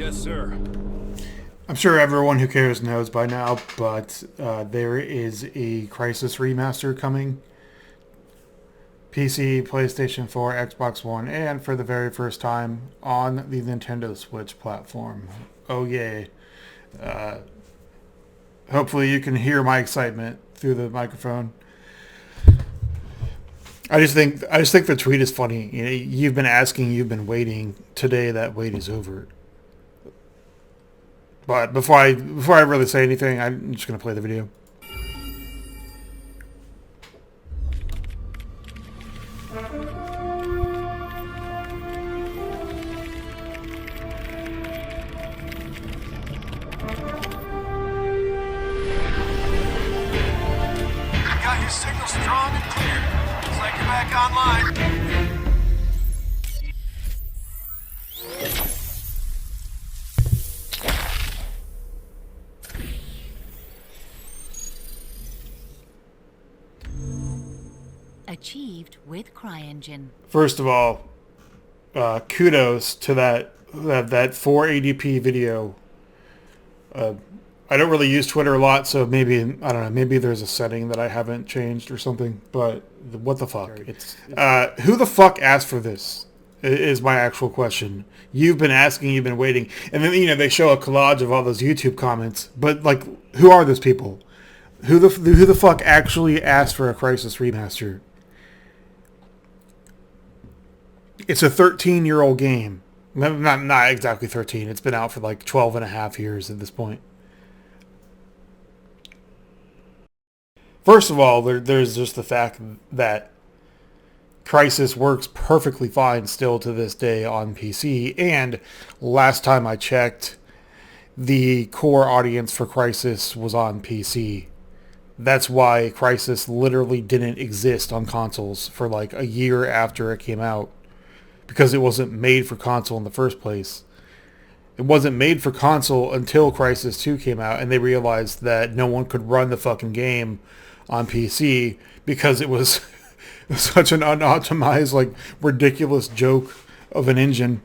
Yes, sir. I'm sure everyone who cares knows by now, but there is a Crysis Remaster coming. PC, PlayStation 4, Xbox One, and for the very first time on the Nintendo Switch platform. Oh yay. Uh, Hopefully you can hear my excitement through the microphone. I just think the tweet is funny. You know, you've been asking, you've been waiting. Today that wait is over. But before I really say anything, I'm just gonna play the video. Got your signal strong and clear. Looks like you're back online. Achieved with CryEngine. First of all, kudos to that 480p video. I don't really use Twitter a lot, so maybe I don't know. Maybe there's a setting that I haven't changed or something. But what the fuck? Who the fuck asked for this? Is my actual question. You've been asking, you've been waiting, and then they show a collage of all those YouTube comments. But like, who are those people? Who the fuck actually asked for a Crysis remaster? It's a 13-year-old game. Not exactly 13. It's been out for like 12 and a half years at this point. First of all, there's just the fact that Crysis works perfectly fine still to this day on PC. And last time I checked, the core audience for Crysis was on PC. That's why Crysis literally didn't exist on consoles for like a year after it came out. Because it wasn't made for console in the first place. It wasn't made for console until Crysis 2 came out, and they realized that no one could run the fucking game on PC because it was such an unoptimized, like, ridiculous joke of an engine.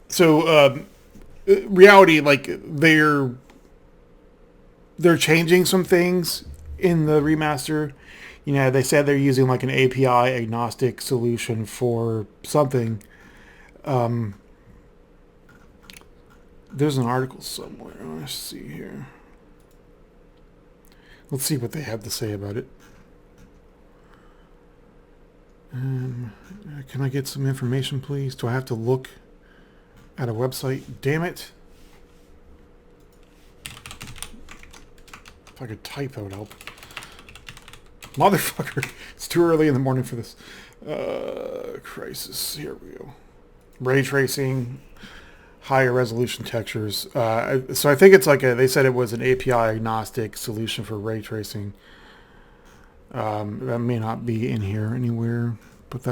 So, reality, like, they're changing some things in the remaster. They said they're using like an API agnostic solution for something. There's an article somewhere. Let's see here. Let's see what they have to say about it. Can I get some information, please? Do I have to look at a website? Damn it. If I could type, that would help. Motherfucker. It's too early in the morning for this. Crysis. Here we go. Ray tracing. Higher resolution textures. So I think it's like they said it was an API agnostic solution for ray tracing. That may not be in here anywhere. But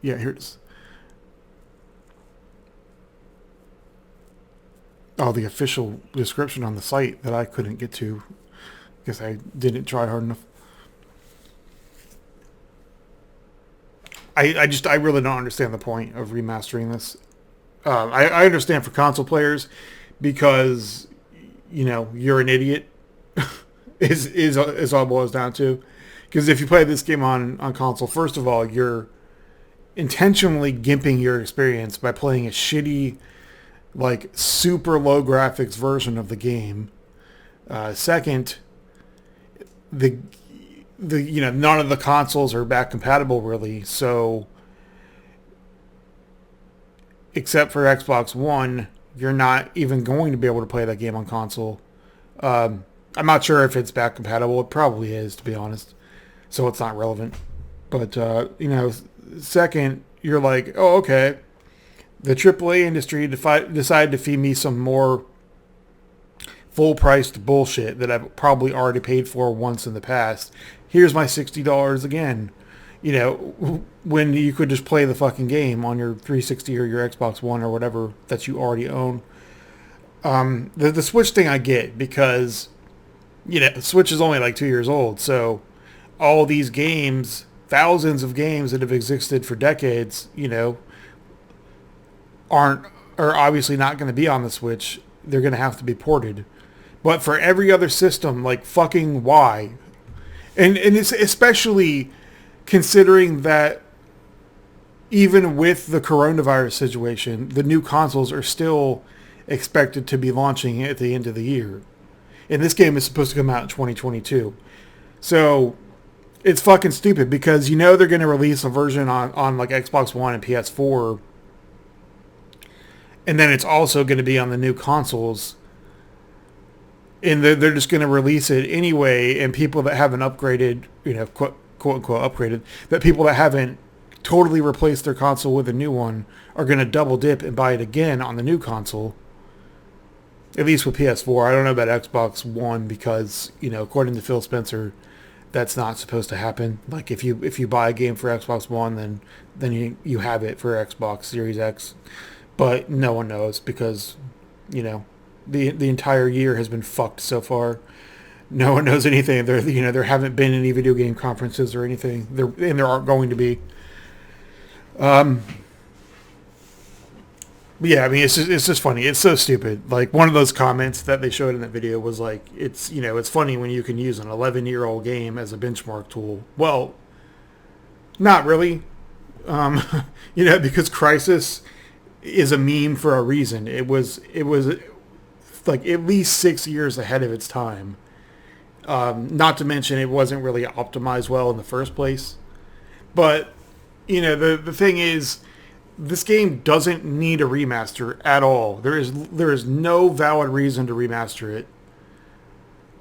here it is. Oh, the official description on the site that I couldn't get to. Guess I didn't try hard enough. I really don't understand the point of remastering this. I understand for console players because you're an idiot is all it boils down to. Because if you play this game on console, first of all, you're intentionally gimping your experience by playing a shitty, like, super low graphics version of the game. Second, the none of the consoles are back compatible really, so except for Xbox One, you're not even going to be able to play that game on console. I'm not sure if it's back compatible. It probably is, to be honest, so it's not relevant. But second, you're like, oh, okay, the AAA industry decided to feed me some more full-priced bullshit that I've probably already paid for once in the past. Here's my $60 again. When you could just play the fucking game on your 360 or your Xbox One or whatever that you already own. The Switch thing I get because, the Switch is only like 2 years old. So all these games, thousands of games that have existed for decades, aren't are obviously not going to be on the Switch. They're going to have to be ported. But for every other system, like fucking why? And it's especially considering that even with the coronavirus situation, the new consoles are still expected to be launching at the end of the year. And this game is supposed to come out in 2022. So it's fucking stupid because they're going to release a version on like Xbox One and PS4. And then it's also going to be on the new consoles. And they're just going to release it anyway. And people that haven't upgraded, quote unquote upgraded, that people that haven't totally replaced their console with a new one are going to double dip and buy it again on the new console. At least with PS4. I don't know about Xbox One because, according to Phil Spencer, that's not supposed to happen. Like if you buy a game for Xbox One, then you have it for Xbox Series X. But no one knows because, the entire year has been fucked so far. No one knows anything. There haven't been any video game conferences or anything. There aren't going to be. But yeah, I mean, it's just funny. It's so stupid. Like one of those comments that they showed in that video was like, it's funny when you can use an 11-year-old game as a benchmark tool. Well, not really. Because Crysis is a meme for a reason. It was like at least 6 years ahead of its time. Not to mention it wasn't really optimized well in the first place. But, the thing is, this game doesn't need a remaster at all. There is no valid reason to remaster it.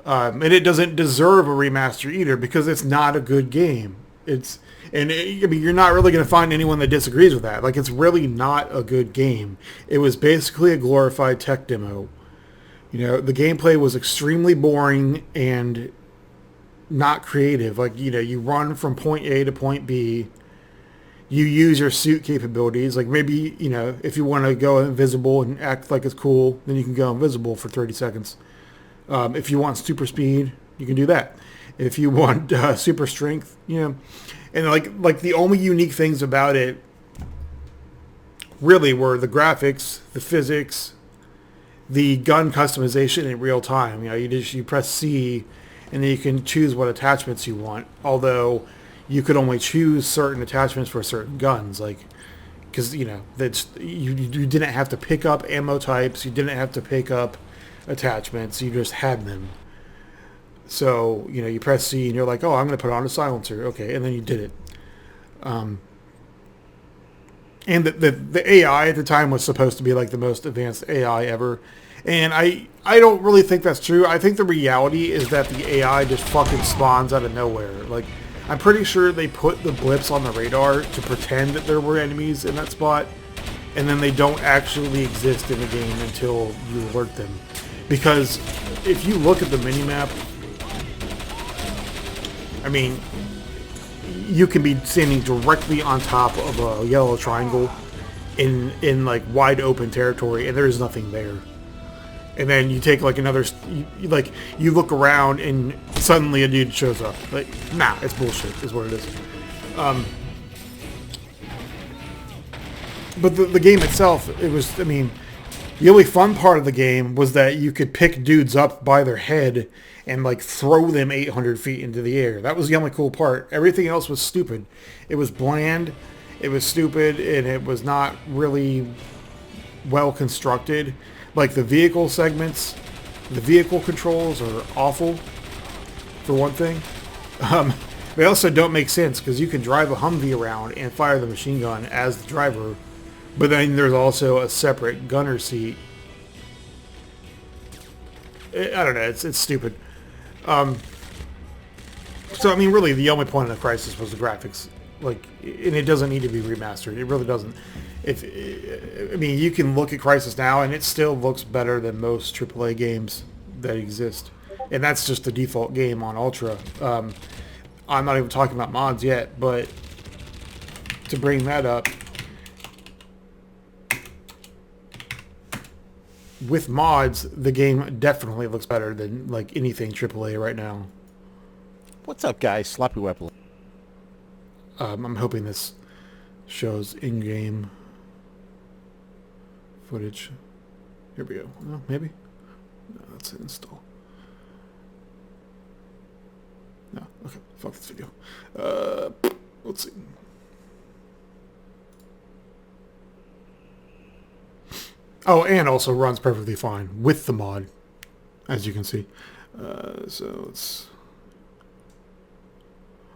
And it doesn't deserve a remaster either because it's not a good game. You're not really going to find anyone that disagrees with that. Like, it's really not a good game. It was basically a glorified tech demo. The gameplay was extremely boring and not creative. Like, you run from point A to point B. You use your suit capabilities. Like maybe, if you want to go invisible and act like it's cool, then you can go invisible for 30 seconds. If you want super speed, you can do that. If you want super strength, and like the only unique things about it really were the graphics, the physics, the gun customization in real time. You press C and then you can choose what attachments you want. Although you could only choose certain attachments for certain guns, like, because, that's, you didn't have to pick up ammo types, you didn't have to pick up attachments, you just had them. So, you press C and you're like, oh, I'm going to put on a silencer, okay, and then you did it. And the AI at the time was supposed to be like the most advanced AI ever. And I don't really think that's true. I think the reality is that the AI just fucking spawns out of nowhere. Like, I'm pretty sure they put the blips on the radar to pretend that there were enemies in that spot, and then they don't actually exist in the game until you alert them. Because if you look at the minimap, I mean, you can be standing directly on top of a yellow triangle in like wide open territory, and there's nothing there. And then you take like another, you look around and suddenly a dude shows up. Like, nah, it's bullshit is what it is. But the game itself, the only fun part of the game was that you could pick dudes up by their head and like throw them 800 feet into the air. That was the only cool part. Everything else was stupid. It was bland, it was stupid, and it was not really well constructed. Like the vehicle segments, the vehicle controls are awful, for one thing. They also don't make sense because you can drive a Humvee around and fire the machine gun as the driver, but then there's also a separate gunner seat. I don't know, it's stupid. So really the only point of the Crysis was the graphics. Like, and it doesn't need to be remastered. It really doesn't. You can look at Crysis now, and it still looks better than most AAA games that exist. And that's just the default game on Ultra. I'm not even talking about mods yet, but to bring that up, with mods, the game definitely looks better than like anything AAA right now. What's up, guys? Sloppy Weapon. I'm hoping this shows in-game footage. Here we go. Oh, maybe? No, that's an install. No, okay, fuck this video. Let's see. Oh, and also runs perfectly fine with the mod, as you can see. So it's...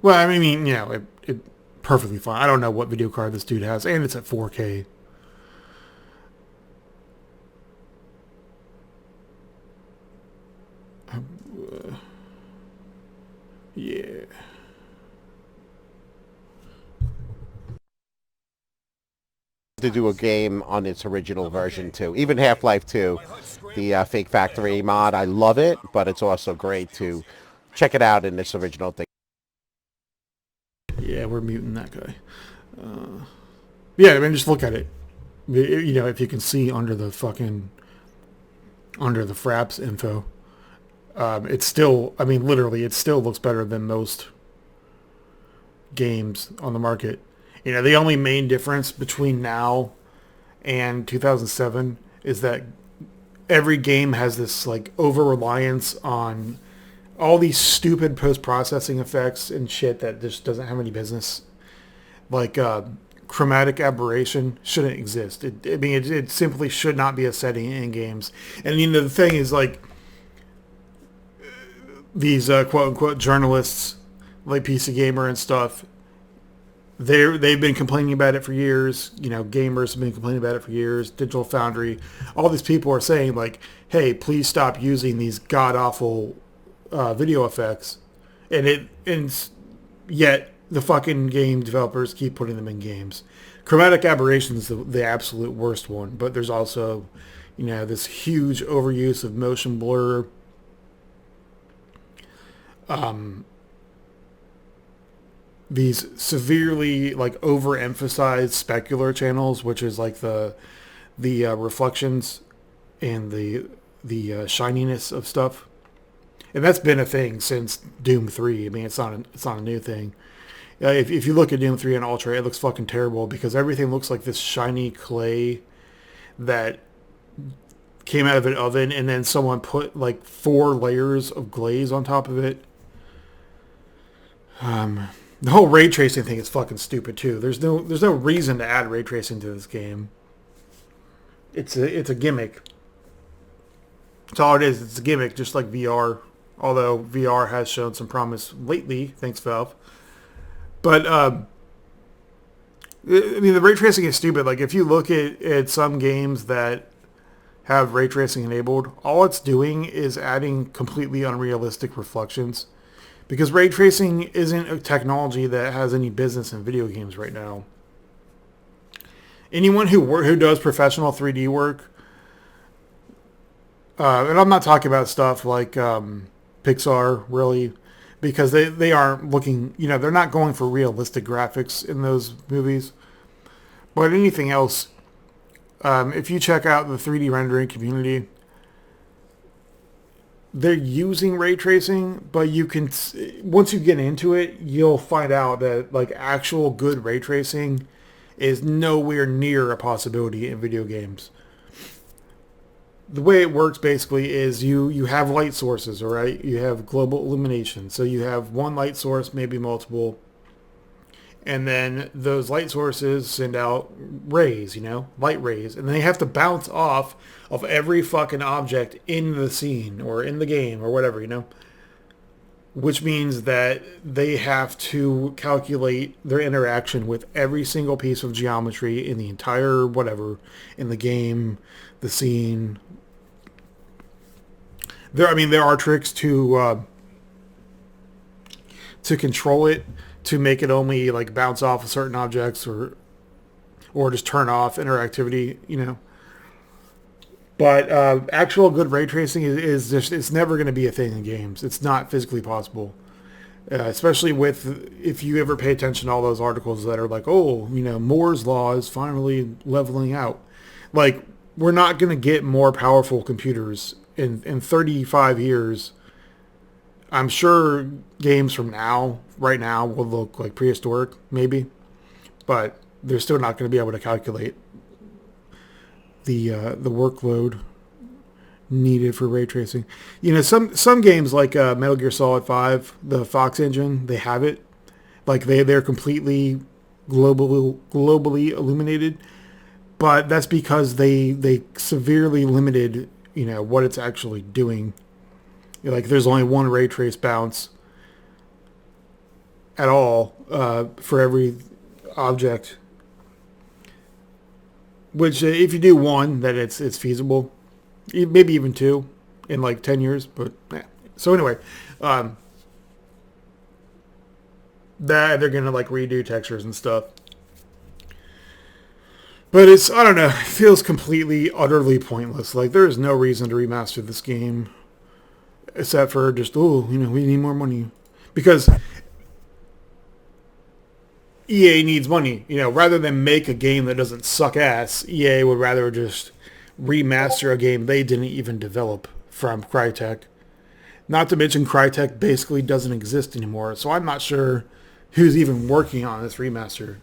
Well, I mean, you know, it perfectly fine. I don't know what video card this dude has, and it's at 4K. Yeah. To do a game on its original version too. Even Half-Life 2, the Fake Factory mod, I love it, but it's also great to check it out in its original thing. Yeah, we're muting that guy. Yeah, I mean, just look at it. You know, if you can see under the Fraps info, it's still, I mean, literally, it still looks better than most games on the market. You know, the only main difference between now and 2007 is that every game has this, like, over-reliance on all these stupid post-processing effects and shit that just doesn't have any business. Like, chromatic aberration shouldn't exist. It simply should not be a setting in games. And, you know, the thing is, like, these quote-unquote journalists, like PC Gamer and stuff, they've been complaining about it for years. You know, gamers have been complaining about it for years. Digital Foundry, all these people are saying, like, hey, please stop using these god-awful video effects. And yet the fucking game developers keep putting them in games. Chromatic aberration is the absolute worst one, but there's also, you know, this huge overuse of motion blur. These severely, like, overemphasized specular channels, which is like the reflections and the shininess of stuff, and that's been a thing since Doom 3. I mean, it's not a new thing. If you look at Doom 3 on Ultra, it looks fucking terrible because everything looks like this shiny clay that came out of an oven, and then someone put like 4 layers of glaze on top of it. The whole ray tracing thing is fucking stupid too. There's no reason to add ray tracing to this game. It's a gimmick. That's all it is. It's a gimmick, just like VR. Although VR has shown some promise lately, thanks Valve. But I mean, the ray tracing is stupid. Like, if you look at some games that have ray tracing enabled, all it's doing is adding completely unrealistic reflections. Because ray tracing isn't a technology that has any business in video games right now. Anyone who does professional 3D work, and I'm not talking about stuff like Pixar, really, because they aren't looking, you know, they're not going for realistic graphics in those movies. But anything else, if you check out the 3D rendering community, they're using ray tracing, but you can, once you get into it, you'll find out that, like, actual good ray tracing is nowhere near a possibility in video games. The way it works basically is you have light sources, all right? You have global illumination. So you have one light source, maybe multiple, and then those light sources send out rays, you know, light rays, and they have to bounce off of every fucking object in the scene or in the game or whatever, you know, which means that they have to calculate their interaction with every single piece of geometry in the entire whatever, in the game, the scene. There are tricks to control it, to make it only, like, bounce off of certain objects or just turn off interactivity, you know. But actual good ray tracing is just, it's never going to be a thing in games. It's not physically possible. Especially if you ever pay attention to all those articles that are like, oh, you know, Moore's law is finally leveling out. Like, we're not going to get more powerful computers in 35 years. I'm sure games from right now, will look like prehistoric, maybe. But they're still not going to be able to calculate the workload needed for ray tracing. You know, some games like Metal Gear Solid 5, the Fox engine, they have it. Like they're completely globally illuminated, but that's because they severely limited, you know, what it's actually doing. Like there's only one ray trace bounce at all for every object. Which if you do one, then it's feasible. Maybe even two in like 10 years, but yeah. So anyway, that they're gonna like redo textures and stuff. But it's, I don't know, it feels completely, utterly pointless. Like there is no reason to remaster this game except for just, oh, you know, we need more money. Because EA needs money. You know, rather than make a game that doesn't suck ass, EA would rather just remaster a game they didn't even develop from Crytek. Not to mention Crytek basically doesn't exist anymore, so I'm not sure who's even working on this remaster.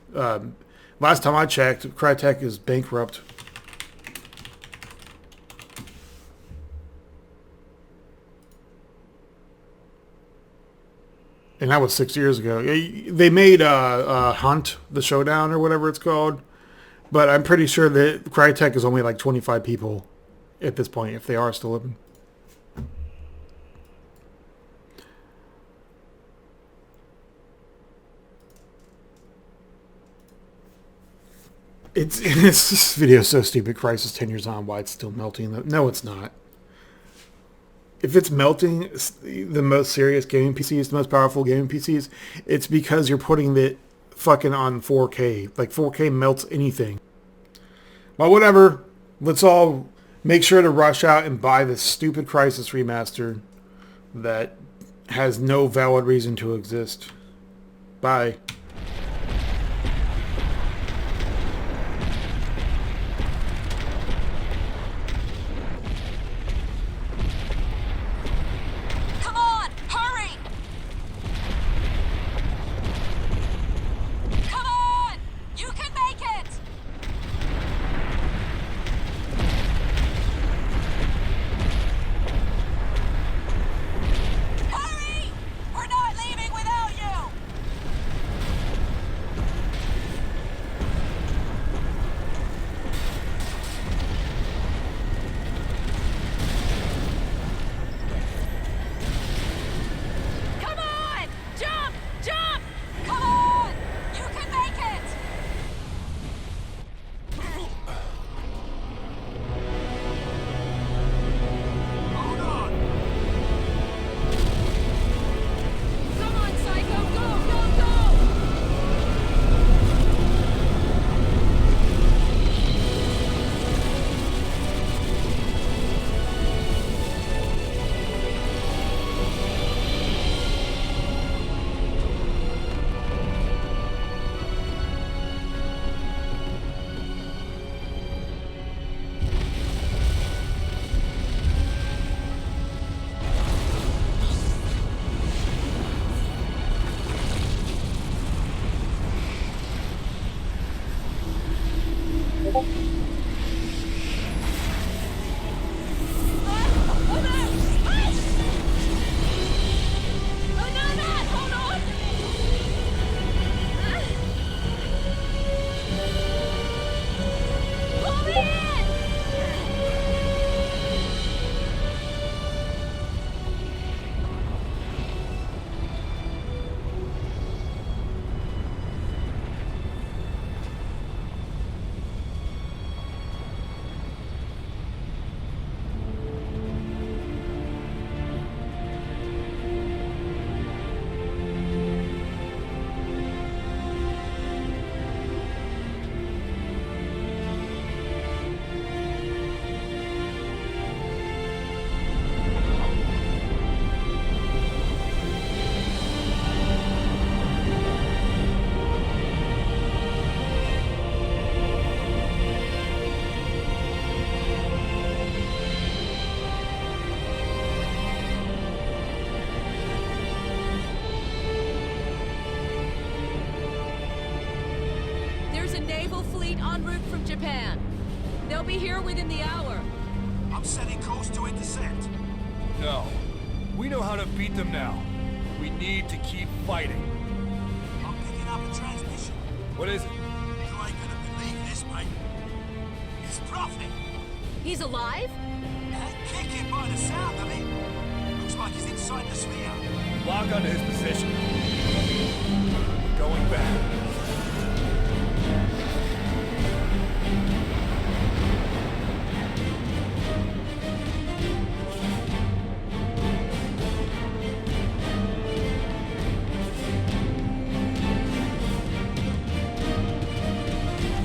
Last time I checked, Crytek is bankrupt. And that was 6 years ago. They made Hunt, the Showdown, or whatever it's called. But I'm pretty sure that Crytek is only like 25 people at this point, if they are still living. This video is so stupid. Crysis 10 years on, why it's still melting. No, it's not. If it's melting the most serious gaming PCs, the most powerful gaming PCs, it's because you're putting it fucking on 4K. Like 4K melts anything. But whatever. Let's all make sure to rush out and buy this stupid Crysis Remaster that has no valid reason to exist. Bye. Naval fleet en route from Japan. They'll be here within the hour. I'm setting course to intercept. No. We know how to beat them now. We need to keep fighting. I'm picking up a transmission. What is it? You ain't gonna believe this, mate. It's Prophet. He's alive? Kicking by the sound of it. Looks like he's inside the sphere. Lock onto his position. Going back.